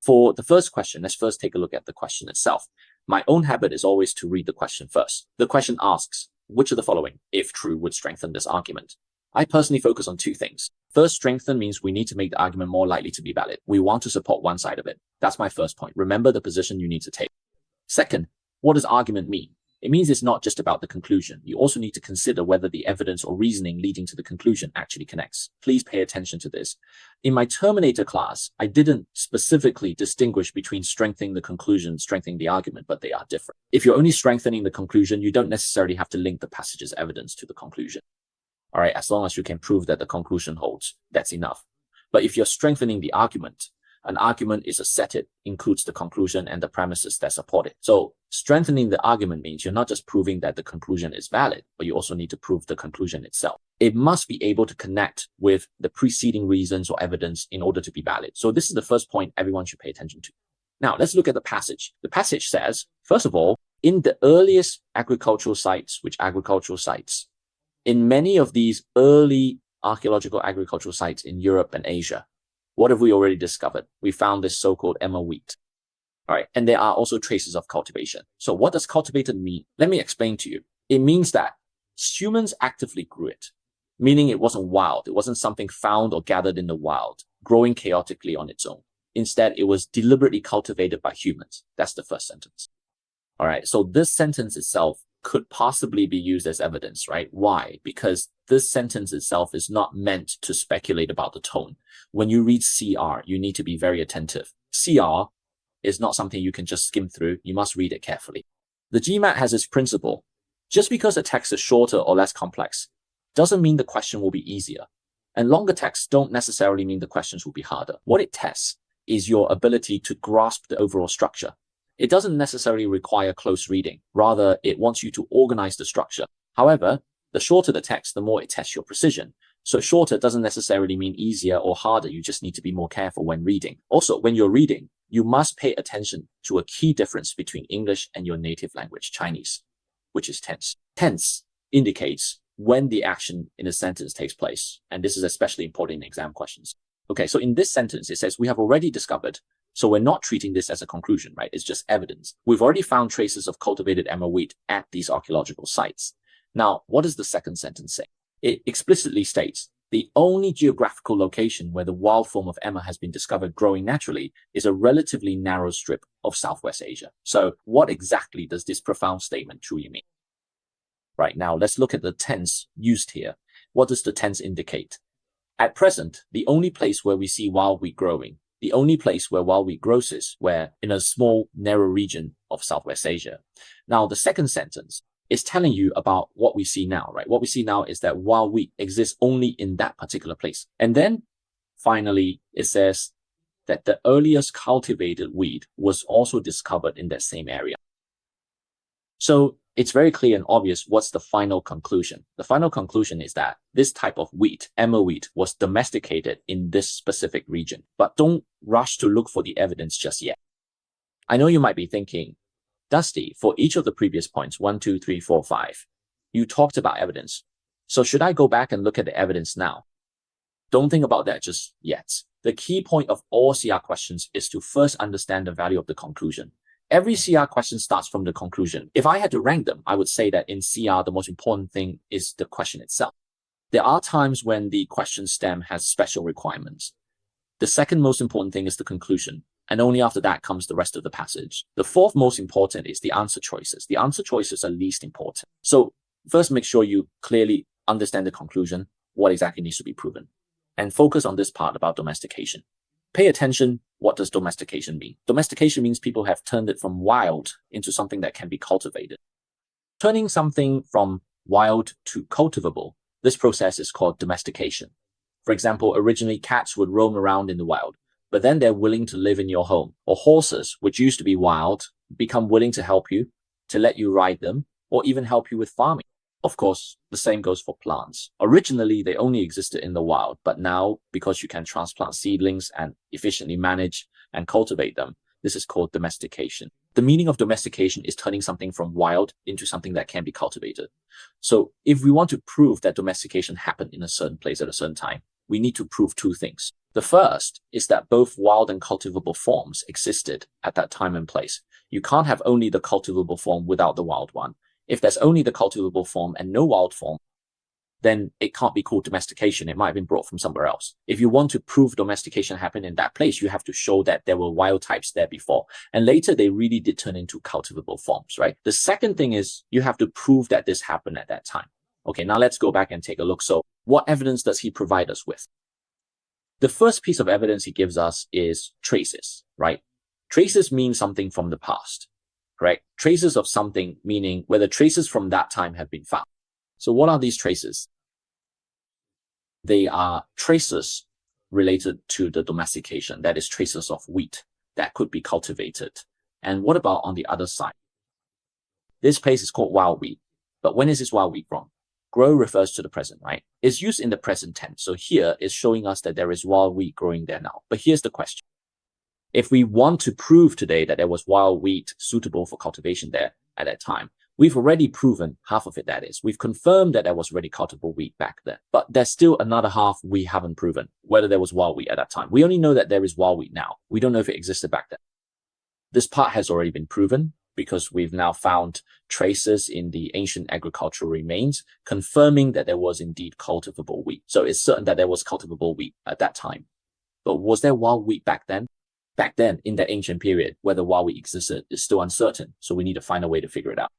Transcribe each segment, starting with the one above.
For the first question, let's first take a look at the question itself. My own habit is always to read the question first. The question asks, which of the following, if true, would strengthen this argument? I personally focus on two things. First, strengthen means we need to make the argument more likely to be valid. We want to support one side of it. That's my first point. Remember the position you need to take. Second, what does argument mean? It means it's not just about the conclusion. You also need to consider whether the evidence or reasoning leading to the conclusion actually connects. Please pay attention to this. In my Terminator class, I didn't specifically distinguish between strengthening the conclusion, strengthening the argument, but they are different. If you're only strengthening the conclusion, you don't necessarily have to link the passage's evidence to the conclusion. All right, as long as you can prove that the conclusion holds, that's enough. But if you're strengthening the argument, an argument is a set. It includes the conclusion and the premises that support it. So strengthening the argument means you're not just proving that the conclusion is valid, but you also need to prove the conclusion itself. It must be able to connect with the preceding reasons or evidence in order to be valid. So this is the first point everyone should pay attention to. Now let's look at the passage. The passage says, first of all, in the earliest agricultural sites, in many of these early archaeological agricultural sites in Europe and Asia, what have we already discovered? We found this so-called emmer wheat. All right. And there are also traces of cultivation. So what does cultivated mean? Let me explain to you. It means that humans actively grew it, meaning it wasn't wild. It wasn't something found or gathered in the wild, growing chaotically on its own. Instead, it was deliberately cultivated by humans. That's the first sentence. All right. So this sentence itself could possibly be used as evidence, right? Why? Because this sentence itself is not meant to speculate about the tone. When you read CR, you need to be very attentive. CR is not something you can just skim through. You must read it carefully. The GMAT has its principle. Just because a text is shorter or less complex doesn't mean the question will be easier. And longer texts don't necessarily mean the questions will be harder. What it tests is your ability to grasp the overall structure. It doesn't necessarily require close reading. Rather, it wants you to organize the structure. However, the shorter the text, the more it tests your precision. So shorter doesn't necessarily mean easier or harder. You just need to be more careful when reading. Also, when you're reading, you must pay attention to a key difference between English and your native language, Chinese, which is tense. Tense indicates when the action in a sentence takes place. And this is especially important in exam questions. Okay, so in this sentence, it says, we have already discovered. So we're not treating this as a conclusion, right? It's just evidence. We've already found traces of cultivated emmer wheat at these archaeological sites. Now, what does the second sentence say? It explicitly states the only geographical location where the wild form of emmer has been discovered growing naturally is a relatively narrow strip of Southwest Asia. So what exactly does this profound statement truly mean? Right, now let's look at the tense used here. What does the tense indicate? At present, the only place where we see wild wheat growing, the only place where wild wheat grows is where in a small, narrow region of Southwest Asia. Now, the second sentence is telling you about what we see now, right? What we see now is that wild wheat exists only in that particular place. And then finally, it says that the earliest cultivated wheat was also discovered in that same area. So it's very clear and obvious what's the final conclusion. The final conclusion is that this type of wheat, emmer wheat, was domesticated in this specific region. But don't rush to look for the evidence just yet. I know you might be thinking, Dusty, for each of the previous points, 1, 2, 3, 4, 5, you talked about evidence. So should I go back and look at the evidence now? Don't think about that just yet. The key point of all CR questions is to first understand the value of the conclusion. Every CR question starts from the conclusion. If I had to rank them, I would say that in CR, the most important thing is the question itself. There are times when the question stem has special requirements. The second most important thing is the conclusion, and only after that comes the rest of the passage. The fourth most important is the answer choices. The answer choices are least important. So first, make sure you clearly understand the conclusion, what exactly needs to be proven, and focus on this part about domestication. Pay attention. What does domestication mean? Domestication means people have turned it from wild into something that can be cultivated. Turning something from wild to cultivable, this process is called domestication. For example, originally cats would roam around in the wild, but then they're willing to live in your home. Or horses, which used to be wild, become willing to help you, to let you ride them, or even help you with farming. Of course, the same goes for plants. Originally, they only existed in the wild, but now, because you can transplant seedlings and efficiently manage and cultivate them, this is called domestication. The meaning of domestication is turning something from wild into something that can be cultivated. So if we want to prove that domestication happened in a certain place at a certain time, we need to prove two things. The first is that both wild and cultivable forms existed at that time and place. You can't have only the cultivable form without the wild one. If there's only the cultivable form and no wild form, then it can't be called domestication. It might have been brought from somewhere else. If you want to prove domestication happened in that place, you have to show that there were wild types there before. And later, they really did turn into cultivable forms, right? The second thing is you have to prove that this happened at that time. Okay, now let's go back and take a look. So what evidence does he provide us with? The first piece of evidence he gives us is traces, right? Traces mean something from the past, correct? Traces of something meaning whether traces from that time have been found. So what are these traces? They are traces related to the domestication, that is traces of wheat that could be cultivated. And what about on the other side? This place is called wild wheat, but when is this wild wheat grown? Grow refers to the present, right? It's used in the present tense. So here it's showing us that there is wild wheat growing there now. But here's the question. If we want to prove today that there was wild wheat suitable for cultivation there at that time, we've already proven half of it, that is. We've confirmed that there was already cultivable wheat back then. But there's still another half we haven't proven, whether there was wild wheat at that time. We only know that there is wild wheat now. We don't know if it existed back then. This part has already been proven because we've now found traces in the ancient agricultural remains confirming that there was indeed cultivable wheat. So it's certain that there was cultivable wheat at that time. But was there wild wheat back then? Back then, in that ancient period, whether wild wheat existed is still uncertain. So we need to find a way to figure it out.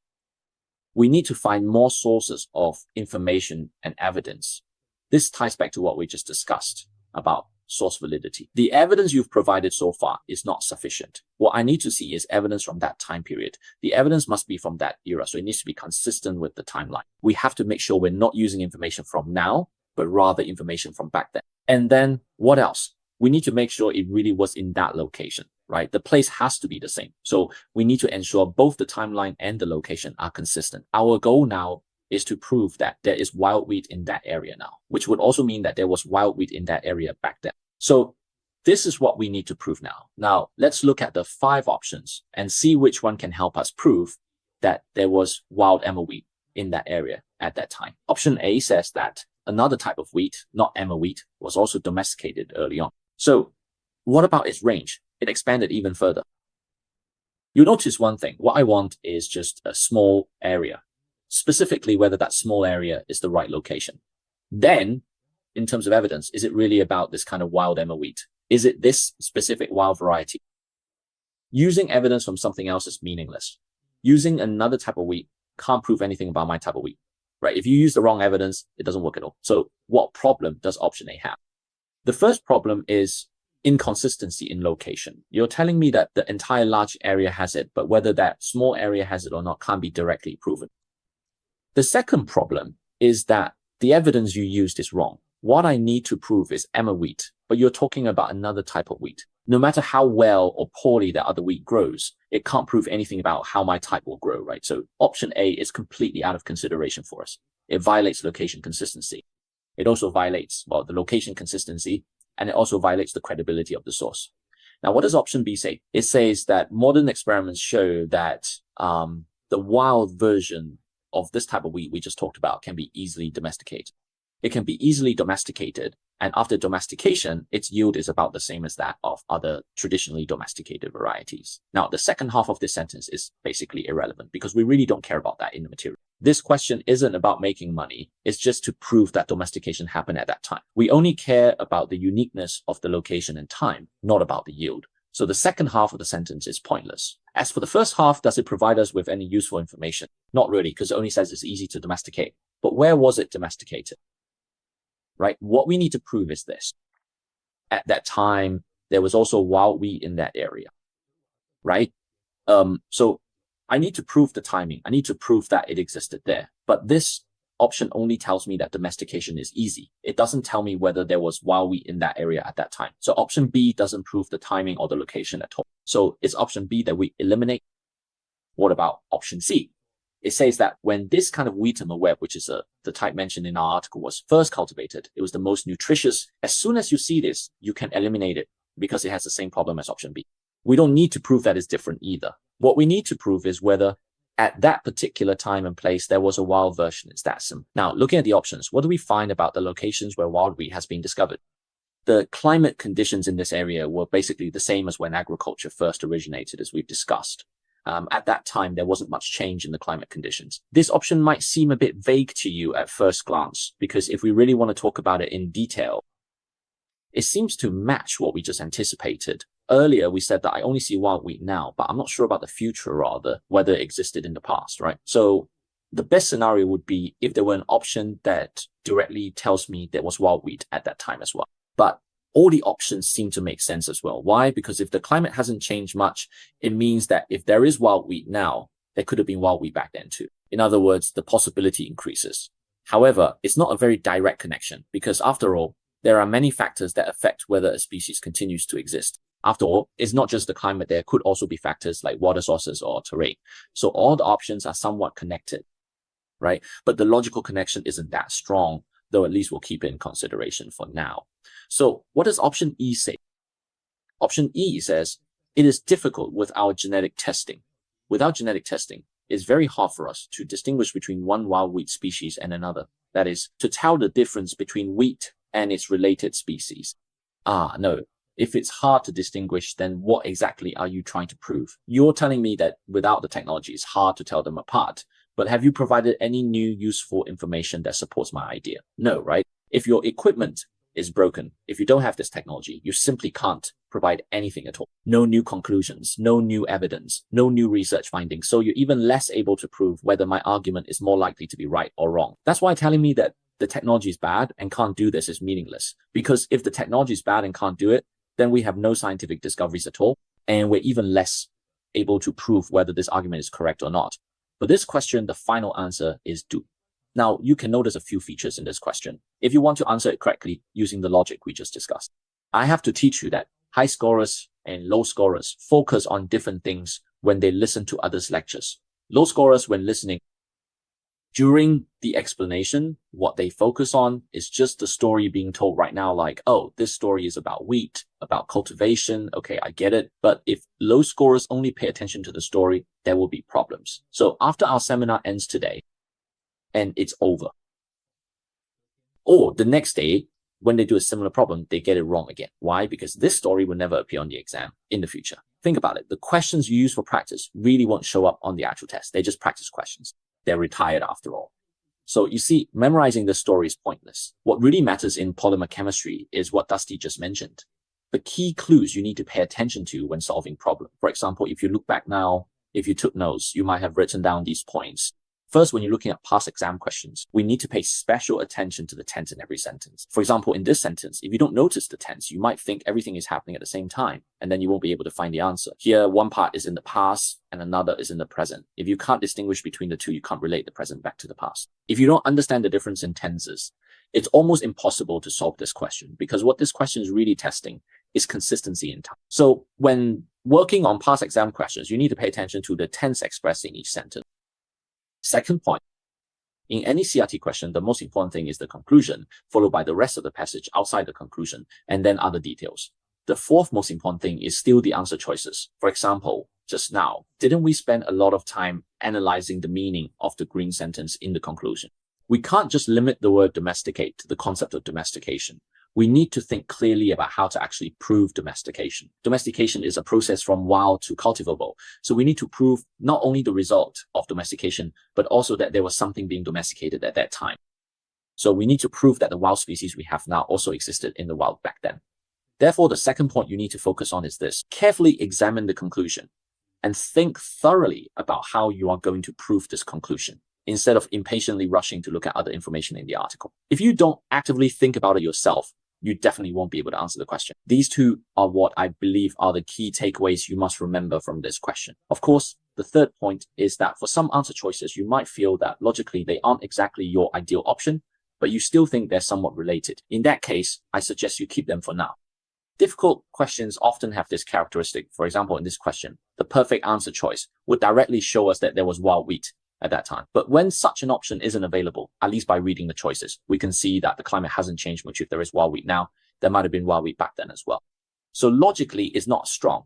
We need to find more sources of information and evidence. This ties back to what we just discussed about source validity. The evidence you've provided so far is not sufficient. What I need to see is evidence from that time period. The evidence must be from that era, so it needs to be consistent with the timeline. We have to make sure we're not using information from now, but rather information from back then. And then what else? We need to make sure it really was in that location, right? The place has to be the same. So we need to ensure both the timeline and the location are consistent. Our goal now is to prove that there is wild wheat in that area now, which would also mean that there was wild wheat in that area back then. So this is what we need to prove now. Now, let's look at the 5 options and see which one can help us prove that there was wild emmer wheat in that area at that time. Option A says that another type of wheat, not emmer wheat, was also domesticated early on. So what about its range? It expanded even further. You'll notice one thing. What I want is just a small area, specifically whether that small area is the right location. Then, in terms of evidence, is it really about this kind of wild emmer wheat? Is it this specific wild variety? Using evidence from something else is meaningless. Using another type of wheat can't prove anything about my type of wheat, right? If you use the wrong evidence, it doesn't work at all. So what problem does option A have? The first problem is inconsistency in location. You're telling me that the entire large area has it, but whether that small area has it or not can't be directly proven. The second problem is that the evidence you used is wrong. What I need to prove is emmer wheat, but you're talking about another type of wheat. No matter how well or poorly that other wheat grows, it can't prove anything about how my type will grow, right? So option A is completely out of consideration for us. It violates location consistency. It also violates, well, the location consistency, and it also violates the credibility of the source. Now, what does option B say? It says that modern experiments show that the wild version of this type of wheat we just talked about can be easily domesticated. It can be easily domesticated, and after domestication, its yield is about the same as that of other traditionally domesticated varieties. Now, the second half of this sentence is basically irrelevant because we really don't care about that in the material. This question isn't about making money. It's just to prove that domestication happened at that time. We only care about the uniqueness of the location and time, not about the yield. So the second half of the sentence is pointless. As for the first half, does it provide us with any useful information? Not really, because it only says it's easy to domesticate. But where was it domesticated? Right? What we need to prove is this. At that time, there was also wild wheat in that area, right? So I need to prove the timing. I need to prove that it existed there. But this option only tells me that domestication is easy. It doesn't tell me whether there was wild wheat in that area at that time. So option B doesn't prove the timing or the location at all. So it's option B that we eliminate. What about option C? It says that when this kind of wheatemer web, which is the type mentioned in our article, was first cultivated, it was the most nutritious. As soon as you see this, you can eliminate it because it has the same problem as option B. We don't need to prove that it's different either. What we need to prove is whether at that particular time and place, there was a wild version. It's that simple. Now, looking at the options, what do we find about the locations where wild wheat has been discovered? The climate conditions in this area were basically the same as when agriculture first originated, as we've discussed. At that time, there wasn't much change in the climate conditions. This option might seem a bit vague to you at first glance, because if we really want to talk about it in detail, it seems to match what we just anticipated. Earlier, we said that I only see wild wheat now, but I'm not sure about the future, rather, whether it existed in the past, right? So the best scenario would be if there were an option that directly tells me there was wild wheat at that time as well. But all the options seem to make sense as well. Why? Because if the climate hasn't changed much, it means that if there is wild wheat now, there could have been wild wheat back then too. In other words, the possibility increases. However, it's not a very direct connection because after all, there are many factors that affect whether a species continues to exist. After all, it's not just the climate, there could also be factors like water sources or terrain. So all the options are somewhat connected, right? But the logical connection isn't that strong, though at least we'll keep it in consideration for now. So what does option E say? Option E says, it is difficult with our genetic testing. Without genetic testing, it's very hard for us to distinguish between one wild wheat species and another. That is, to tell the difference between wheat and its related species. No. If it's hard to distinguish, then what exactly are you trying to prove? You're telling me that without the technology, it's hard to tell them apart. But have you provided any new useful information that supports my idea? No, right? If your equipment is broken, if you don't have this technology, you simply can't provide anything at all. No new conclusions, no new evidence, no new research findings. So you're even less able to prove whether my argument is more likely to be right or wrong. That's why telling me that the technology is bad and can't do this is meaningless. Because if the technology is bad and can't do it, then we have no scientific discoveries at all. And we're even less able to prove whether this argument is correct or not. For this question, the final answer is do. Now, you can notice a few features in this question if you want to answer it correctly using the logic we just discussed. I have to teach you that high scorers and low scorers focus on different things when they listen to others' lectures. Low scorers, when listening, during the explanation, what they focus on is just the story being told right now, like, oh, this story is about wheat, about cultivation. Okay, I get it. But if low scorers only pay attention to the story, there will be problems. So after our seminar ends today, and it's over, or the next day, when they do a similar problem, they get it wrong again. Why? Because this story will never appear on the exam in the future. Think about it. The questions you use for practice really won't show up on the actual test. They're just practice questions. They're retired after all. So you see, memorizing the story is pointless. What really matters in polymer chemistry is what Dusty just mentioned. The key clues you need to pay attention to when solving problems. For example, if you look back now, if you took notes, you might have written down these points. First, when you're looking at past exam questions, we need to pay special attention to the tense in every sentence. For example, in this sentence, if you don't notice the tense, you might think everything is happening at the same time, and then you won't be able to find the answer. Here, one part is in the past and another is in the present. If you can't distinguish between the two, you can't relate the present back to the past. If you don't understand the difference in tenses, it's almost impossible to solve this question because what this question is really testing is consistency in time. So when working on past exam questions, you need to pay attention to the tense expressed in each sentence. Second point, in any CRT question, the most important thing is the conclusion, followed by the rest of the passage outside the conclusion, and then other details. The fourth most important thing is still the answer choices. For example, just now, didn't we spend a lot of time analyzing the meaning of the green sentence in the conclusion? We can't just limit the word domesticate to the concept of domestication. We need to think clearly about how to actually prove domestication. Domestication is a process from wild to cultivable. So we need to prove not only the result of domestication, but also that there was something being domesticated at that time. So we need to prove that the wild species we have now also existed in the wild back then. Therefore, the second point you need to focus on is this. Carefully examine the conclusion and think thoroughly about how you are going to prove this conclusion, instead of impatiently rushing to look at other information in the article. If you don't actively think about it yourself, you definitely won't be able to answer the question. These two are what I believe are the key takeaways you must remember from this question. Of course, the third point is that for some answer choices, you might feel that logically they aren't exactly your ideal option, but you still think they're somewhat related. In that case, I suggest you keep them for now. Difficult questions often have this characteristic. For example, in this question, the perfect answer choice would directly show us that there was wild wheat at that time. But when such an option isn't available, at least by reading the choices, we can see that the climate hasn't changed much. If there is wild wheat now, there might have been wild wheat back then as well. So logically, it's not strong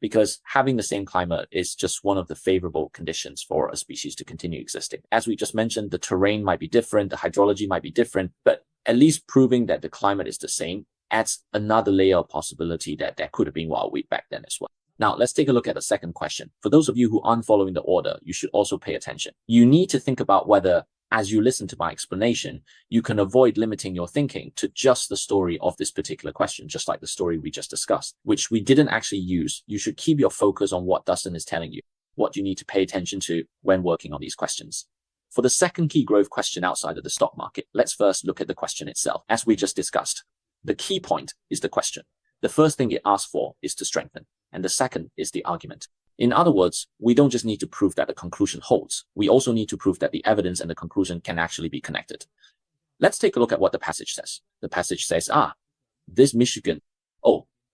because having the same climate is just one of the favorable conditions for a species to continue existing. As we just mentioned, the terrain might be different, the hydrology might be different, but at least proving that the climate is the same adds another layer of possibility that there could have been wild wheat back then as well. Now, let's take a look at the second question. For those of you who aren't following the order, you should also pay attention. You need to think about whether, as you listen to my explanation, you can avoid limiting your thinking to just the story of this particular question, just like the story we just discussed, which we didn't actually use. You should keep your focus on what Dustin is telling you, what you need to pay attention to when working on these questions. For the second key growth question outside of the stock market, let's first look at the question itself. As we just discussed, the key point is the question. The first thing it asks for is to strengthen, and the second is the argument. In other words, we don't just need to prove that the conclusion holds. We also need to prove that the evidence and the conclusion can actually be connected. Let's take a look at what the passage says. The passage says, this Michigan,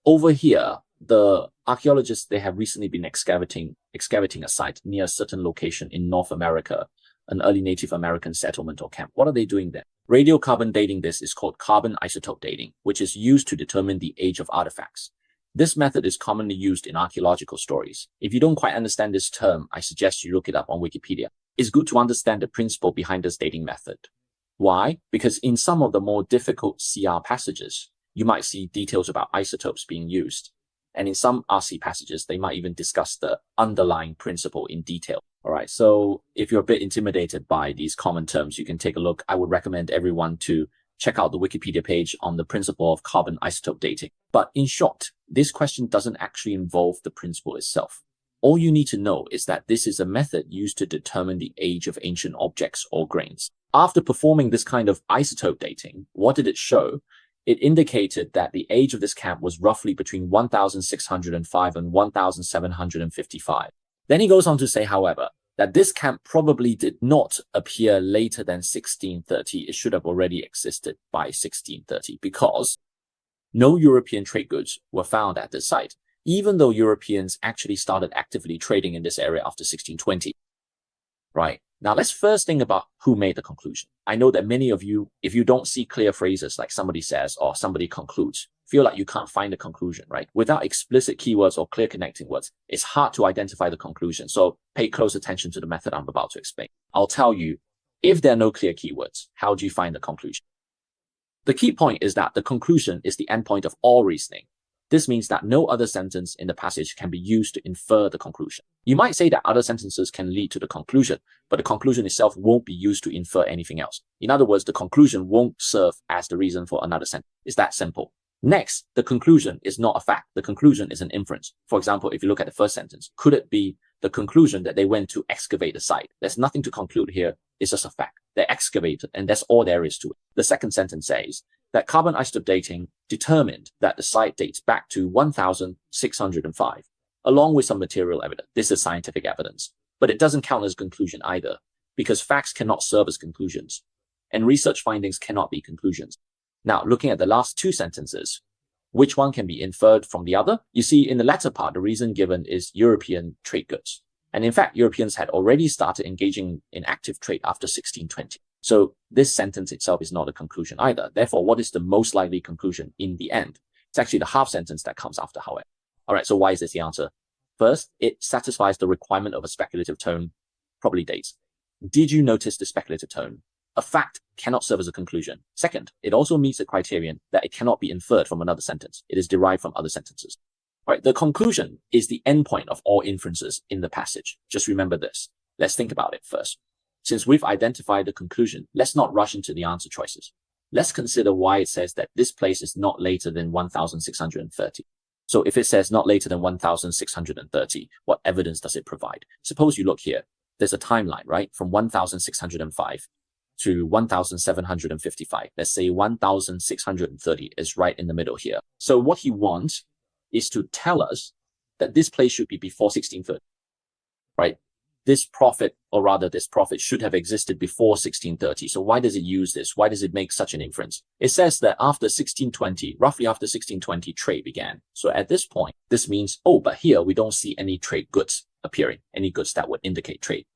over here, the archaeologists, they have recently been excavating a site near a certain location in North America, an early Native American settlement or camp. What are they doing there? Radiocarbon dating this is called carbon isotope dating, which is used to determine the age of artifacts. This method is commonly used in archaeological stories. If you don't quite understand this term, I suggest you look it up on Wikipedia. It's good to understand the principle behind this dating method. Why? Because in some of the more difficult CR passages, you might see details about isotopes being used. And in some RC passages, they might even discuss the underlying principle in detail. All right, so if you're a bit intimidated by these common terms, you can take a look. I would recommend everyone to check out the Wikipedia page on the principle of carbon isotope dating. But in short, this question doesn't actually involve the principle itself. All you need to know is that this is a method used to determine the age of ancient objects or grains. After performing this kind of isotope dating, what did it show? It indicated that the age of this camp was roughly between 1605 and 1755. Then he goes on to say, however, that this camp probably did not appear later than 1630. It should have already existed by 1630 because no European trade goods were found at this site, even though Europeans actually started actively trading in this area after 1620. Right. Now, let's first think about who made the conclusion. I know that many of you, if you don't see clear phrases like somebody says or somebody concludes, feel like you can't find the conclusion, right? Without explicit keywords or clear connecting words, it's hard to identify the conclusion. So pay close attention to the method I'm about to explain. I'll tell you, if there are no clear keywords, how do you find the conclusion? The key point is that the conclusion is the endpoint of all reasoning. This means that no other sentence in the passage can be used to infer the conclusion. You might say that other sentences can lead to the conclusion, but the conclusion itself won't be used to infer anything else. In other words, the conclusion won't serve as the reason for another sentence. It's that simple. Next, the conclusion is not a fact. The conclusion is an inference. For example, if you look at the first sentence, could it be the conclusion that they went to excavate the site? There's nothing to conclude here. It's just a fact. They excavated, and that's all there is to it. The second sentence says that carbon isotope dating determined that the site dates back to 1605, along with some material evidence. This is scientific evidence, but it doesn't count as a conclusion either, because facts cannot serve as conclusions, and research findings cannot be conclusions. Now, looking at the last two sentences, which one can be inferred from the other? You see, in the latter part, the reason given is European trade goods. And in fact, Europeans had already started engaging in active trade after 1620. So this sentence itself is not a conclusion either. Therefore, what is the most likely conclusion in the end? It's actually the half sentence that comes after, however. All right, so why is this the answer? First, it satisfies the requirement of a speculative tone, probably dates. Did you notice the speculative tone? A fact cannot serve as a conclusion. Second, it also meets the criterion that it cannot be inferred from another sentence. It is derived from other sentences. All right, the conclusion is the endpoint of all inferences in the passage. Just remember this. Let's think about it first. Since we've identified the conclusion, let's not rush into the answer choices. Let's consider why it says that this place is not later than 1630. So if it says not later than 1630, what evidence does it provide? Suppose you look here. There's a timeline, right? From 1605 to 1755. Let's say 1630 is right in the middle here. So what he wants is to tell us that this place should be before 1630, right? This prophet should have existed before 1630. So why does it use this? Why does it make such an inference? It says that after 1620, roughly after 1620, trade began. So at this point, this means, but here we don't see any trade goods appearing, any goods that would indicate trade.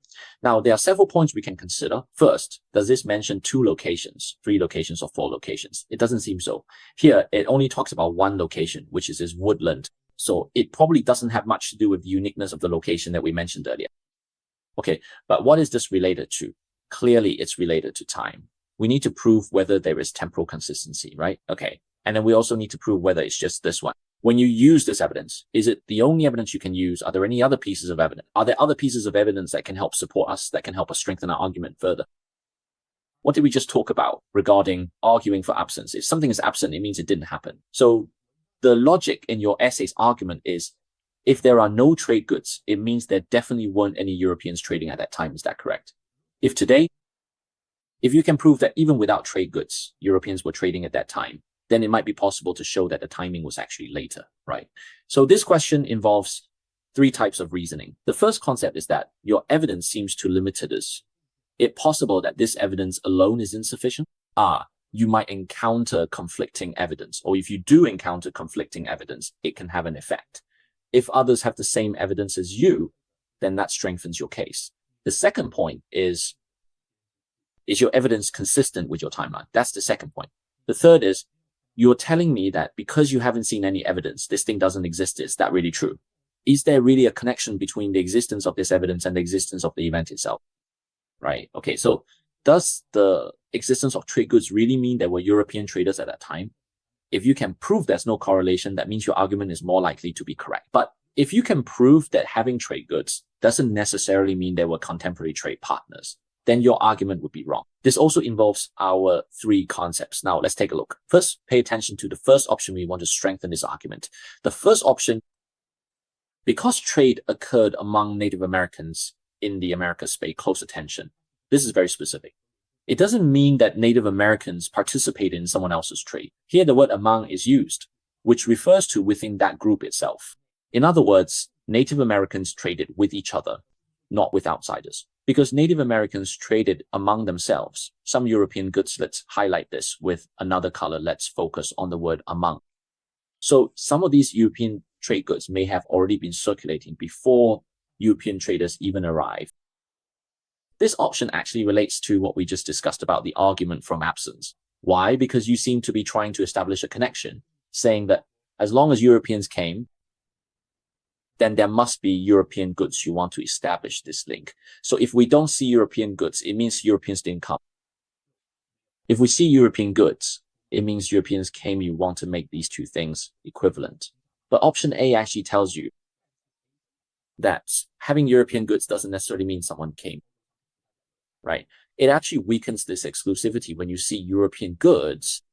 Now, there are several points we can consider. First, does this mention 2 locations, 3 locations, or 4 locations? It doesn't seem so. Here, it only talks about 1 location, which is this woodland. So it probably doesn't have much to do with the uniqueness of the location that we mentioned earlier. Okay, but what is this related to? Clearly, it's related to time. We need to prove whether there is temporal consistency, right? Okay, And then we also need to prove whether it's just this one. When you use this evidence, is it the only evidence you can use? Are there any other pieces of evidence? Are there other pieces of evidence that can help support us, that can help us strengthen our argument further? What did we just talk about regarding arguing for absence? If something is absent, it means it didn't happen. So the logic in your essay's argument is, if there are no trade goods, it means there definitely weren't any Europeans trading at that time. Is that correct? If you can prove that even without trade goods, Europeans were trading at that time, then it might be possible to show that the timing was actually later, right? So this question involves three types of reasoning. The first concept is that your evidence seems too limited. Is it possible that this evidence alone is insufficient? You might encounter conflicting evidence, or if you do encounter conflicting evidence, it can have an effect. If others have the same evidence as you, then that strengthens your case. The second point is your evidence consistent with your timeline? That's the second point. The third is, you're telling me that because you haven't seen any evidence, this thing doesn't exist. Is that really true? Is there really a connection between the existence of this evidence and the existence of the event itself? Right? Okay, so does the existence of trade goods really mean there were European traders at that time? If you can prove there's no correlation, that means your argument is more likely to be correct. But if you can prove that having trade goods doesn't necessarily mean there were contemporary trade partners, then your argument would be wrong. This also involves our three concepts. Now, let's take a look. First, pay attention to the first option we want to strengthen this argument. The first option, because trade occurred among Native Americans in the Americas, pay close attention. This is very specific. It doesn't mean that Native Americans participated in someone else's trade. Here, the word among is used, which refers to within that group itself. In other words, Native Americans traded with each other, not with outsiders. Because Native Americans traded among themselves, some European goods, let's highlight this with another color. Let's focus on the word among. So some of these European trade goods may have already been circulating before European traders even arrived. This option actually relates to what we just discussed about the argument from absence. Why? Because you seem to be trying to establish a connection, saying that as long as Europeans came, then there must be European goods. You want to establish this link. So if we don't see European goods, it means Europeans didn't come. If we see European goods, it means Europeans came. You want to make these two things equivalent. But option A actually tells you that having European goods doesn't necessarily mean someone came, right? It actually weakens this exclusivity. When you see European goods,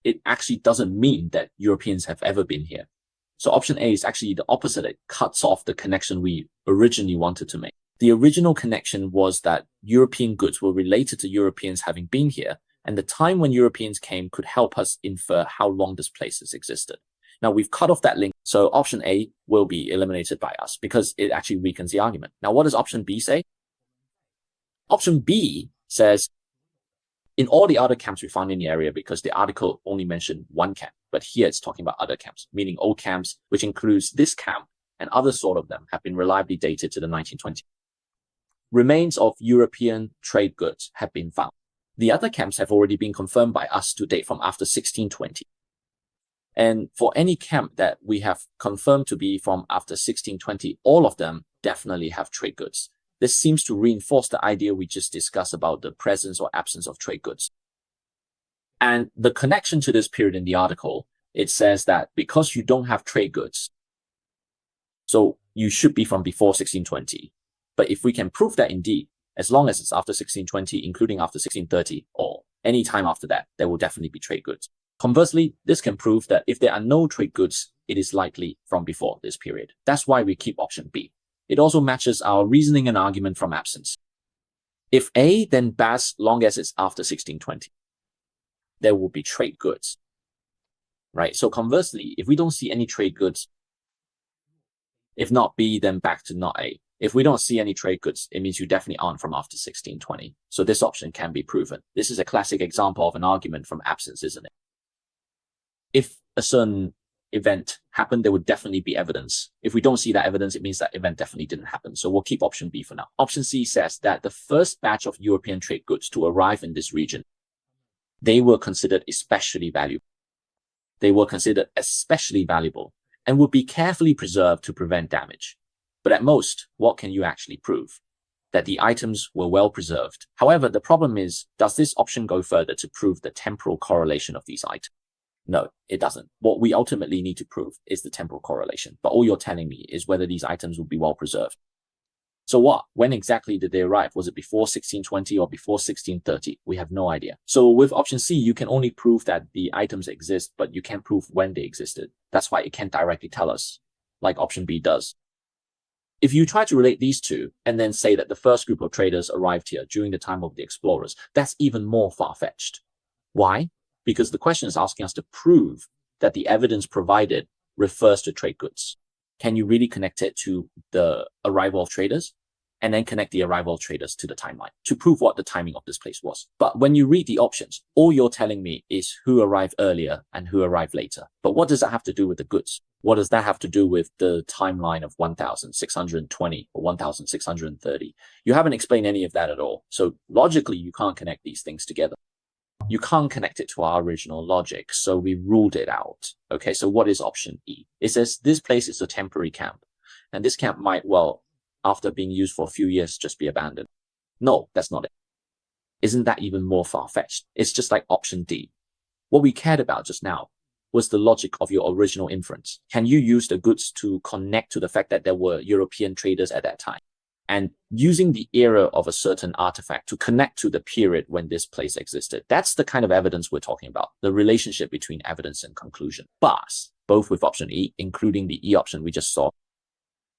it actually doesn't mean that Europeans have ever been here. So option A is actually the opposite. It cuts off the connection we originally wanted to make. The original connection was that European goods were related to Europeans having been here, and the time when Europeans came could help us infer how long this place has existed. Now we've cut off that link, so option A will be eliminated by us because it actually weakens the argument. Now what does option B say? Option B says, in all the other camps we found in the area, because the article only mentioned one camp, but here it's talking about other camps, meaning old camps, which includes this camp and other sort of them, have been reliably dated to the 1920s. Remains of European trade goods have been found. The other camps have already been confirmed by us to date from after 1620. And for any camp that we have confirmed to be from after 1620, all of them definitely have trade goods. This seems to reinforce the idea we just discussed about the presence or absence of trade goods. And the connection to this period in the article, it says that because you don't have trade goods, so you should be from before 1620. But if we can prove that indeed, as long as it's after 1620, including after 1630, or any time after that, there will definitely be trade goods. Conversely, this can prove that if there are no trade goods, it is likely from before this period. That's why we keep option B. It also matches our reasoning and argument from absence. If A, then as long as it's after 1620, there will be trade goods, right? So conversely, if we don't see any trade goods, if not B, then back to not A. If we don't see any trade goods, it means you definitely aren't from after 1620. So this option can be proven. This is a classic example of an argument from absence, isn't it? If a certain event happened, there would definitely be evidence. If we don't see that evidence, it means that event definitely didn't happen. So we'll keep option B for now. Option C says that the first batch of European trade goods to arrive in this region, they were considered especially valuable. They were considered especially valuable and would be carefully preserved to prevent damage. But at most, what can you actually prove? That the items were well preserved. However, the problem is, does this option go further to prove the temporal correlation of these items? No, it doesn't. What we ultimately need to prove is the temporal correlation, but all you're telling me is whether these items will be well preserved. So what? When exactly did they arrive? Was it before 1620 or before 1630? We have no idea. So with option C, you can only prove that the items exist, but you can't prove when they existed. That's why it can't directly tell us, like option B does. If you try to relate these two and then say that the first group of traders arrived here during the time of the explorers, that's even more far-fetched. Why? Because the question is asking us to prove that the evidence provided refers to trade goods. Can you really connect it to the arrival of traders? And then connect the arrival of traders to the timeline to prove what the timing of this place was. But when you read the options, all you're telling me is who arrived earlier and who arrived later. But what does that have to do with the goods? What does that have to do with the timeline of 1620 or 1630? You haven't explained any of that at all. So logically, you can't connect these things together. You can't connect it to our original logic, so we ruled it out. Okay, so what is option E? It says this place is a temporary camp, and this camp might, well, after being used for a few years, just be abandoned. No, that's not it. Isn't that even more far-fetched? It's just like option D. What we cared about just now was the logic of your original inference. Can you use the goods to connect to the fact that there were European traders at that time? And using the era of a certain artifact to connect to the period when this place existed. That's the kind of evidence we're talking about, the relationship between evidence and conclusion. But both with option E, including the E option we just saw,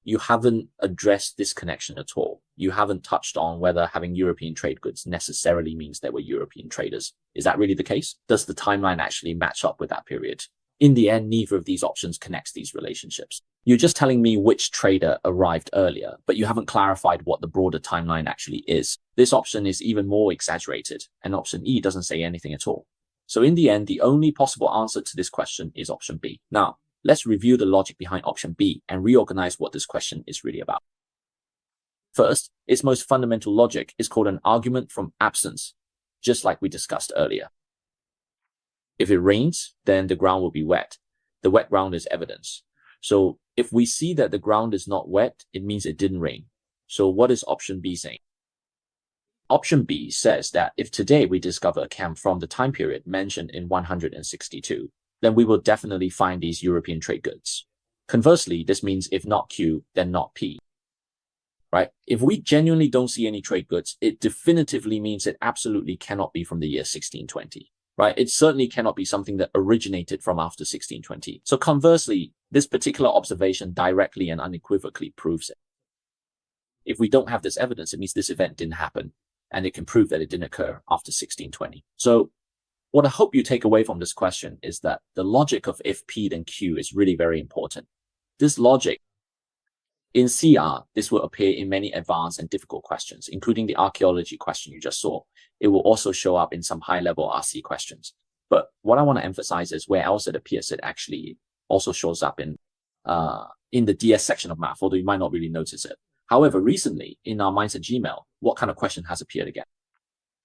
you haven't addressed this connection at all. You haven't touched on whether having European trade goods necessarily means there were European traders. Is that really the case? Does the timeline actually match up with that period? In the end, neither of these options connects these relationships. You're just telling me which trader arrived earlier, but you haven't clarified what the broader timeline actually is. This option is even more exaggerated, and option E doesn't say anything at all. So in the end, the only possible answer to this question is option B. Now, let's review the logic behind option B and reorganize what this question is really about. First, its most fundamental logic is called an argument from absence, just like we discussed earlier. If it rains, then the ground will be wet. The wet ground is evidence. So if we see that the ground is not wet, it means it didn't rain. So what is option B saying? Option B says that if today we discover a camp from the time period mentioned in 162, then we will definitely find these European trade goods. Conversely, this means if not Q, then not P. Right? If we genuinely don't see any trade goods, it definitively means it absolutely cannot be from the year 1620. Right? It certainly cannot be something that originated from after 1620. So conversely, this particular observation directly and unequivocally proves it. If we don't have this evidence, it means this event didn't happen, and it can prove that it didn't occur after 1620. So what I hope you take away from this question is that the logic of if P then Q is really very important. This logic, in CR, this will appear in many advanced and difficult questions, including the archaeology question you just saw. It will also show up in some high-level RC questions. But what I want to emphasize is where else it appears it actually also shows up in the DS section of math, although you might not really notice it. However, recently in our Mindset Gmail, what kind of question has appeared again?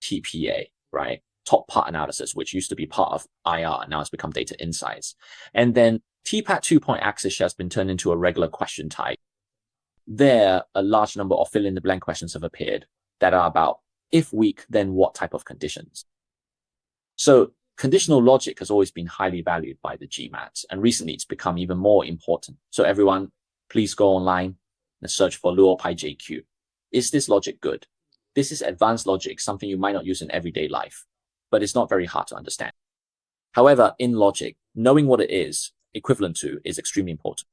TPA, right? Top part analysis, which used to be part of IR, and now it's become data insights. And then TPAT 2-point axis has been turned into a regular question type. There, a large number of fill-in-the-blank questions have appeared that are about if weak, then what type of conditions? So conditional logic has always been highly valued by the GMAT, and recently it's become even more important. So everyone, please go online and search for Luo Pi JQ. Is this logic good? This is advanced logic, something you might not use in everyday life, but it's not very hard to understand. However, in logic, knowing what it is equivalent to is extremely important.